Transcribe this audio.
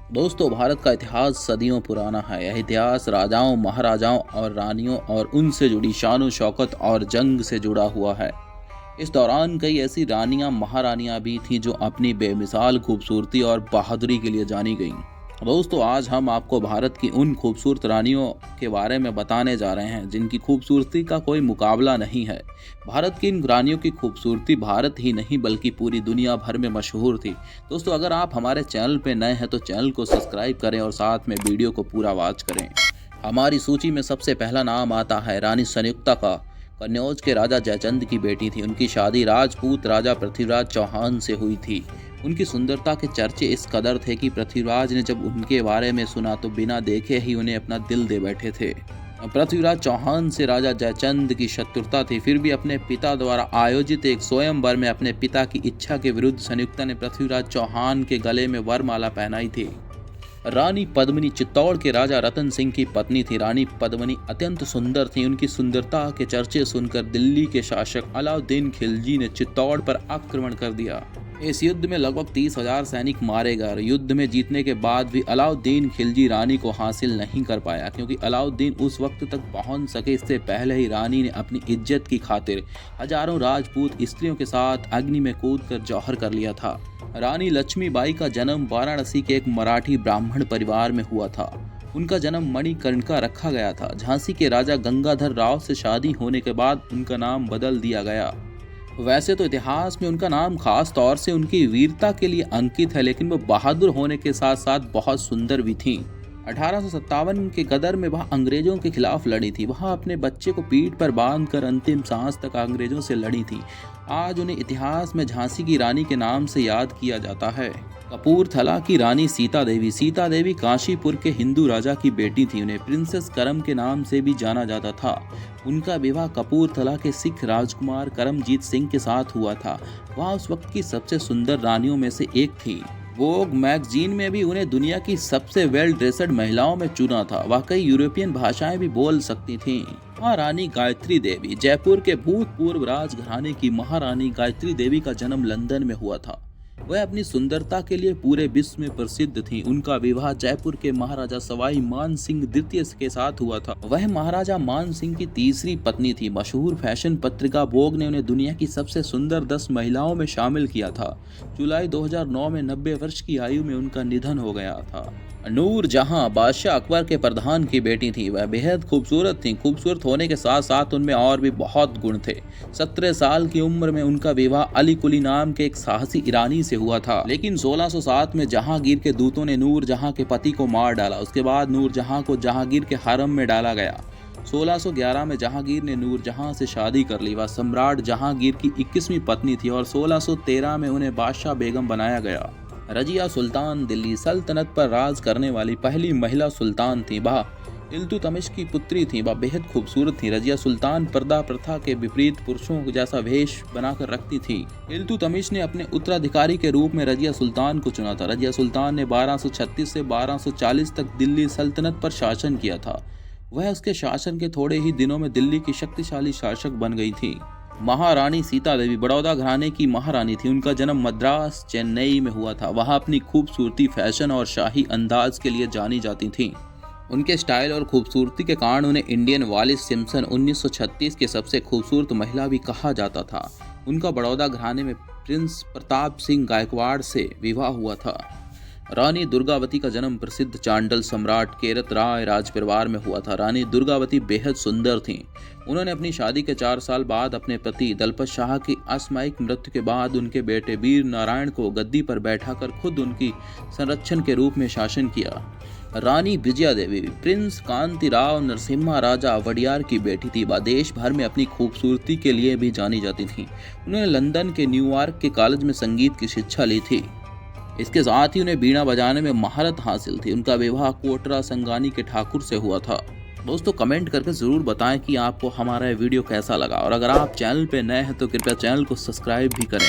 दोस्तों, भारत का इतिहास सदियों पुराना है। यह इतिहास राजाओं, महाराजाओं और रानियों और उनसे जुड़ी शान शौकत और जंग से जुड़ा हुआ है। इस दौरान कई ऐसी रानियां, महारानियां भी थीं जो अपनी बेमिसाल खूबसूरती और बहादुरी के लिए जानी गईं। दोस्तों, आज हम आपको भारत की उन खूबसूरत रानियों के बारे में बताने जा रहे हैं जिनकी खूबसूरती का कोई मुकाबला नहीं है। भारत की इन रानियों की खूबसूरती भारत ही नहीं बल्कि पूरी दुनिया भर में मशहूर थी। दोस्तों, अगर आप हमारे चैनल पर नए हैं तो चैनल को सब्सक्राइब करें और साथ में वीडियो को पूरा वॉच करें। हमारी सूची में सबसे पहला नाम आता है रानी संयुक्ता का। कन्नौज के राजा जयचंद की बेटी थी। उनकी शादी राजपूत राजा पृथ्वीराज चौहान से हुई थी। उनकी सुंदरता के चर्चे इस कदर थे कि पृथ्वीराज ने जब उनके बारे में सुना तो बिना देखे ही उन्हें अपना दिल दे बैठे थे। पृथ्वीराज चौहान से राजा जयचंद की शत्रुता थी, फिर भी अपने पिता द्वारा आयोजित एक स्वयंवर में अपने पिता की इच्छा के विरुद्ध संयुक्ता ने पृथ्वीराज चौहान के गले में वरमाला पहनाई थी। रानी पद्मिनी चित्तौड़ के राजा रतन सिंह की पत्नी थी। रानी पद्मिनी अत्यंत सुंदर थी। उनकी सुंदरता के चर्चे सुनकर दिल्ली के शासक अलाउद्दीन खिलजी ने चित्तौड़ पर आक्रमण कर दिया। इस युद्ध में लगभग 30,000 सैनिक मारे गए। युद्ध में जीतने के बाद भी अलाउद्दीन खिलजी रानी को हासिल नहीं कर पाया, क्योंकि अलाउद्दीन उस वक्त तक पहुंच सके इससे पहले ही रानी ने अपनी इज्जत की खातिर हजारों राजपूत स्त्रियों के साथ अग्नि में कूदकर जौहर कर लिया था। रानी लक्ष्मीबाई का जन्म वाराणसी के एक मराठी ब्राह्मण परिवार में हुआ था। उनका जन्म मणिकर्णिका रखा गया था। झांसी के राजा गंगाधर राव से शादी होने के बाद उनका नाम बदल दिया गया। वैसे तो इतिहास में उनका नाम खास तौर से उनकी वीरता के लिए अंकित है, लेकिन वो बहादुर होने के साथ साथ बहुत सुंदर भी थीं। 1857 के गदर में वह अंग्रेजों के खिलाफ लड़ी थी। वह अपने बच्चे को पीठ पर बांधकर अंतिम सांस तक अंग्रेजों से लड़ी थी। आज उन्हें इतिहास में झांसी की रानी के नाम से याद किया जाता है। कपूरथला की रानी सीता देवी। सीता देवी काशीपुर के हिंदू राजा की बेटी थी। उन्हें प्रिंसेस करम के नाम से भी जाना जाता था। उनका विवाह कपूरथला के सिख राजकुमार करमजीत सिंह के साथ हुआ था। वह उस वक्त की सबसे सुंदर रानियों में से एक थी। वोग मैगजीन में भी उन्हें दुनिया की सबसे वेल ड्रेस्ड महिलाओं में चुना था। वह कई यूरोपियन भाषाएं भी बोल सकती थीं। महारानी गायत्री देवी। जयपुर के भूतपूर्व राजघराने की महारानी गायत्री देवी का जन्म लंदन में हुआ था। वह अपनी सुंदरता के लिए पूरे विश्व में प्रसिद्ध थीं। उनका विवाह जयपुर के महाराजा सवाई मान सिंह द्वितीय के साथ हुआ था। वह महाराजा मान सिंह की तीसरी पत्नी थी। मशहूर फैशन पत्रिका वोग ने उन्हें दुनिया की सबसे सुंदर 10 महिलाओं में शामिल किया था। जुलाई 2009 में 90 वर्ष की आयु में उनका निधन हो गया था। नूर जहां बादशाह अकबर के प्रधान की बेटी थी। वह बेहद खूबसूरत थी। खूबसूरत होने के साथ साथ उनमें और भी बहुत गुण थे। 17 साल की उम्र में उनका विवाह अली कुली नाम के एक साहसी ईरानी से हुआ था, लेकिन 1607 में जहांगीर के दूतों ने नूर जहां के पति को मार डाला। उसके बाद नूर जहां को जहांगीर के हरम में डाला गया। 1611 में जहांगीर ने नूर जहां से शादी कर ली। वह सम्राट जहांगीर की 21वीं पत्नी थी और 1613 में उन्हें बादशाह बेगम बनाया गया। रजिया सुल्तान दिल्ली सल्तनत पर राज करने वाली पहली महिला सुल्तान थी। वह इल्तुतमिश की पुत्री थी। वह बेहद खूबसूरत थी। रजिया सुल्तान पर्दा प्रथा के विपरीत पुरुषों जैसा वेश बनाकर रखती थी। इल्तुतमिश ने अपने उत्तराधिकारी के रूप में रजिया सुल्तान को चुना था। रजिया सुल्तान ने 1236 से 1240 तक दिल्ली सल्तनत पर शासन किया था। वह उसके शासन के थोड़े ही दिनों में दिल्ली की शक्तिशाली शासक बन गई थी। महारानी सीता देवी बड़ौदा घराने की महारानी थी। उनका जन्म मद्रास चेन्नई में हुआ था। वह अपनी खूबसूरती, फैशन और शाही अंदाज के लिए जानी जाती थीं। उनके स्टाइल और खूबसूरती के कारण उन्हें इंडियन वालिस सिम्पसन 1936 की सबसे खूबसूरत महिला भी कहा जाता था। उनका बड़ौदा घराने में प्रिंस प्रताप सिंह गायकवाड़ से विवाह हुआ था। रानी दुर्गावती का जन्म प्रसिद्ध चांडल सम्राट केरत राय राजपरिवार में हुआ था। रानी दुर्गावती बेहद सुंदर थीं। उन्होंने अपनी शादी के 4 साल बाद अपने पति दलपत शाह की असामयिक मृत्यु के बाद उनके बेटे वीर नारायण को गद्दी पर बैठाकर खुद उनकी संरक्षण के रूप में शासन किया। रानी विजया देवी प्रिंस कांतिराव नरसिम्हा राजा वडियार की बेटी थी। वह देश भर में अपनी खूबसूरती के लिए भी जानी जाती थी। उन्होंने लंदन के न्यूयॉर्क के कॉलेज में संगीत की शिक्षा ली थी। इसके साथ ही उन्हें बीड़ा बजाने में महारत हासिल थी। उनका विवाह कोटरा संगानी के ठाकुर से हुआ था। दोस्तों, कमेंट करके ज़रूर बताएं कि आपको हमारा वीडियो कैसा लगा, और अगर आप चैनल पे नए हैं तो कृपया चैनल को सब्सक्राइब भी करें।